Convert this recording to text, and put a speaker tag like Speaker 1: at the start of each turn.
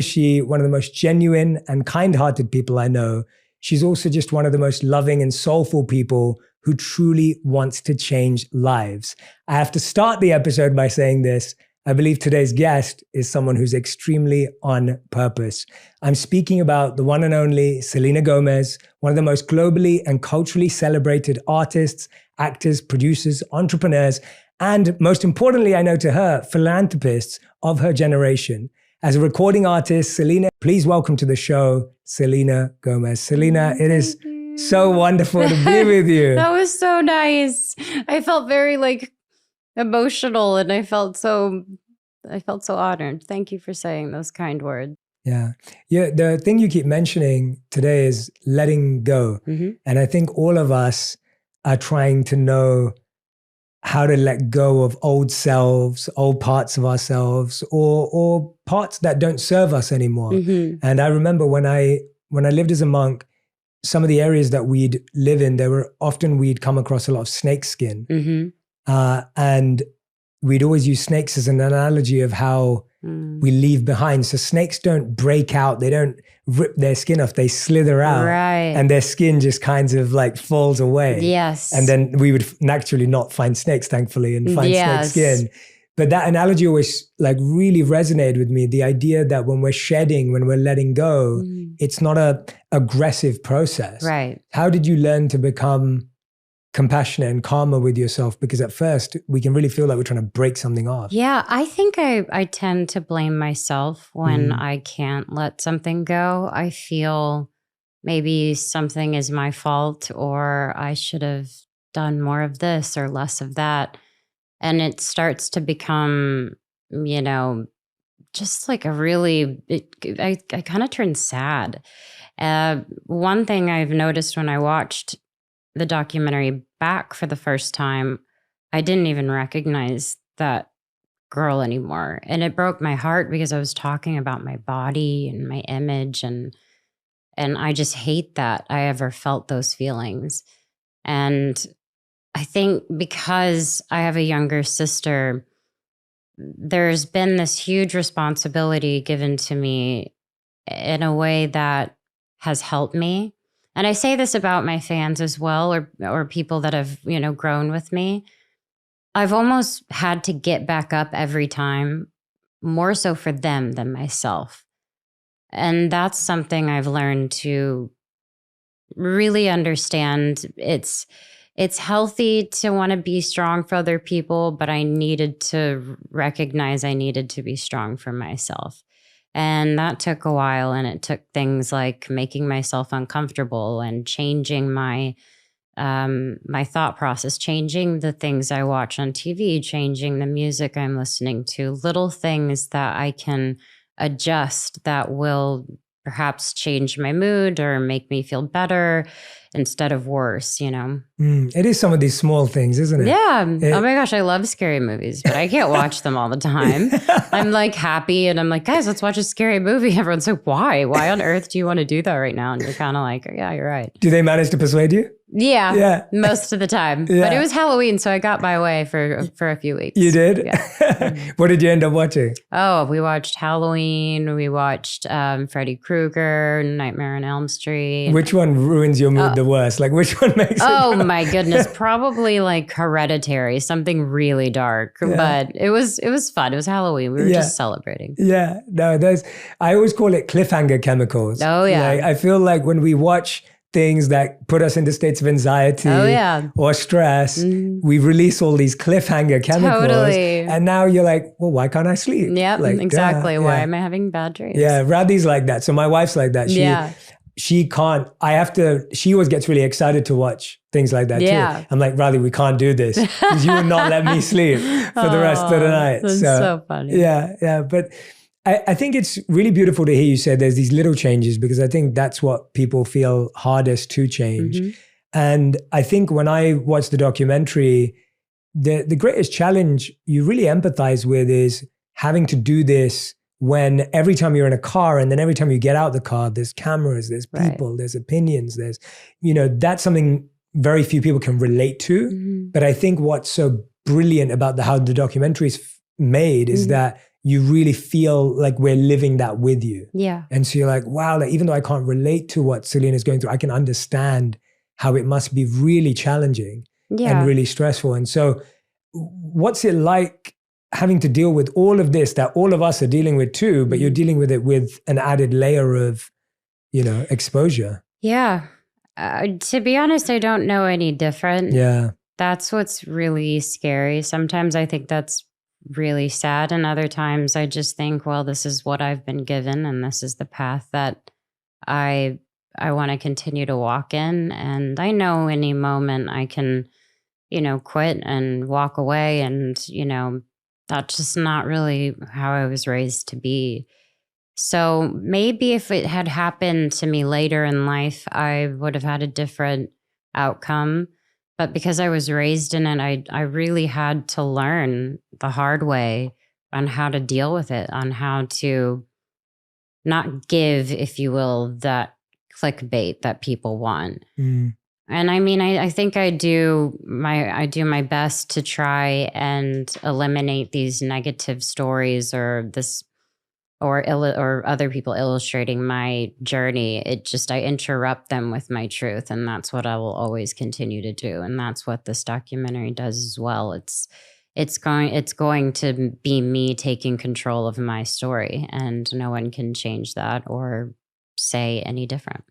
Speaker 1: She, one of the most genuine and kind-hearted people I know. She's also just one of the most loving and soulful people who truly wants to change lives. I have to start the episode by saying this. I believe today's guest is someone who's extremely on purpose. I'm speaking about the one and only Selena Gomez, one of the most globally and culturally celebrated artists, actors, producers, entrepreneurs, and most importantly, I know to her, philanthropists of her generation. As a recording artist, Selena, please welcome to the show, Selena Gomez. Selena, it is so wonderful to be with you.
Speaker 2: That was so nice. I felt very emotional and I felt so honored. Thank you for saying those kind words.
Speaker 1: Yeah. The thing you keep mentioning today is letting go. Mm-hmm. And I think all of us are trying to know how to let go of old selves, old parts of ourselves, or parts that don't serve us anymore. Mm-hmm. And I remember when I lived as a monk, some of the areas that we'd live in, we'd come across a lot of snake skin. Mm-hmm. And we'd always use snakes as an analogy of how we leave behind. So snakes don't break out. They don't rip their skin off. They slither out.
Speaker 2: Right.
Speaker 1: And their skin just kind of falls away.
Speaker 2: Yes.
Speaker 1: And then we would naturally not find snakes, thankfully, and find snake skin. But that analogy always really resonated with me. The idea that when we're shedding, when we're letting go, it's not a aggressive process.
Speaker 2: Right.
Speaker 1: How did you learn to become compassionate and calmer with yourself? Because at first we can really feel like we're trying to break something off.
Speaker 2: Yeah, I think I tend to blame myself when I can't let something go. I feel maybe something is my fault, or I should have done more of this or less of that. And it starts to become, just I kind of turn sad. One thing I've noticed when I watched the documentary back for the first time, I didn't even recognize that girl anymore. And it broke my heart because I was talking about my body and my image. And I just hate that I ever felt those feelings. And I think because I have a younger sister, there's been this huge responsibility given to me in a way that has helped me. And I say this about my fans as well, or people that have, grown with me. I've almost had to get back up every time, more so for them than myself. And that's something I've learned to really understand. It's healthy to want to be strong for other people, but I needed to recognize I needed to be strong for myself. And that took a while, and it took things like making myself uncomfortable and changing my thought process, changing the things I watch on TV, changing the music I'm listening to, little things that I can adjust that will perhaps change my mood or make me feel better instead of worse,
Speaker 1: It is some of these small things, isn't it?
Speaker 2: Yeah. Oh my gosh, I love scary movies, but I can't watch them all the time. I'm happy and I'm guys, let's watch a scary movie. Everyone's like, why? Why on earth do you want to do that right now? And you're kind of yeah, you're right.
Speaker 1: Do they manage to persuade you?
Speaker 2: Yeah. Most of the time.
Speaker 1: Yeah.
Speaker 2: But it was Halloween, so I got my way for a few weeks.
Speaker 1: You did?
Speaker 2: Yeah.
Speaker 1: What did you end up watching?
Speaker 2: Oh, we watched Halloween. We watched Freddy Krueger, Nightmare on Elm Street.
Speaker 1: Which one ruins your mood the worst? Which one makes it
Speaker 2: Oh my goodness. Probably Hereditary, something really dark. Yeah. But it was fun. It was Halloween. We were just celebrating.
Speaker 1: Yeah. No, I always call it cliffhanger chemicals.
Speaker 2: Oh yeah.
Speaker 1: I feel like when we watch things that put us into states of anxiety or stress, we release all these cliffhanger chemicals. Totally. And now you're well, why can't I sleep?
Speaker 2: Yeah, exactly. Why am I havhaving bad dreams?
Speaker 1: Yeah, Radhi's like that. So my wife's like that. She can't, she always gets really excited to watch things like that too. I'm like, Radhi, we can't do this because you will not let me sleep for the rest of the night.
Speaker 2: That's so funny.
Speaker 1: Yeah. But I think it's really beautiful to hear you say there's these little changes, because I think that's what people feel hardest to change. Mm-hmm. And I think when I watched the documentary, the greatest challenge you really empathize with is having to do this when every time you're in a car, and then every time you get out the car, there's cameras, there's people, there's opinions, there's, that's something very few people can relate to. Mm-hmm. But I think what's so brilliant about how the documentary is made is that you really feel like we're living that with you.
Speaker 2: Yeah.
Speaker 1: And so you're like, wow, like, even though I can't relate to what Selena's going through, I can understand how it must be really challenging and really stressful. And so what's it like having to deal with all of this that all of us are dealing with too, but you're dealing with it with an added layer of, exposure?
Speaker 2: Yeah. To be honest, I don't know any different.
Speaker 1: Yeah.
Speaker 2: That's what's really scary. Sometimes I think that's really sad. And other times I just think, well, this is what I've been given and this is the path that I want to continue to walk in. And I know any moment I can, quit and walk away. And, that's just not really how I was raised to be. So maybe if it had happened to me later in life, I would have had a different outcome. But because I was raised in it, I really had to learn the hard way on how to deal with it, on how to not give, if you will, that clickbait that people want. And I mean, I think I do my best to try and eliminate these negative stories or this or other people illustrating my journey. I interrupt them with my truth, and that's what I will always continue to do. And that's what this documentary does as well. It's going to be me taking control of my story, and no one can change that or say any different.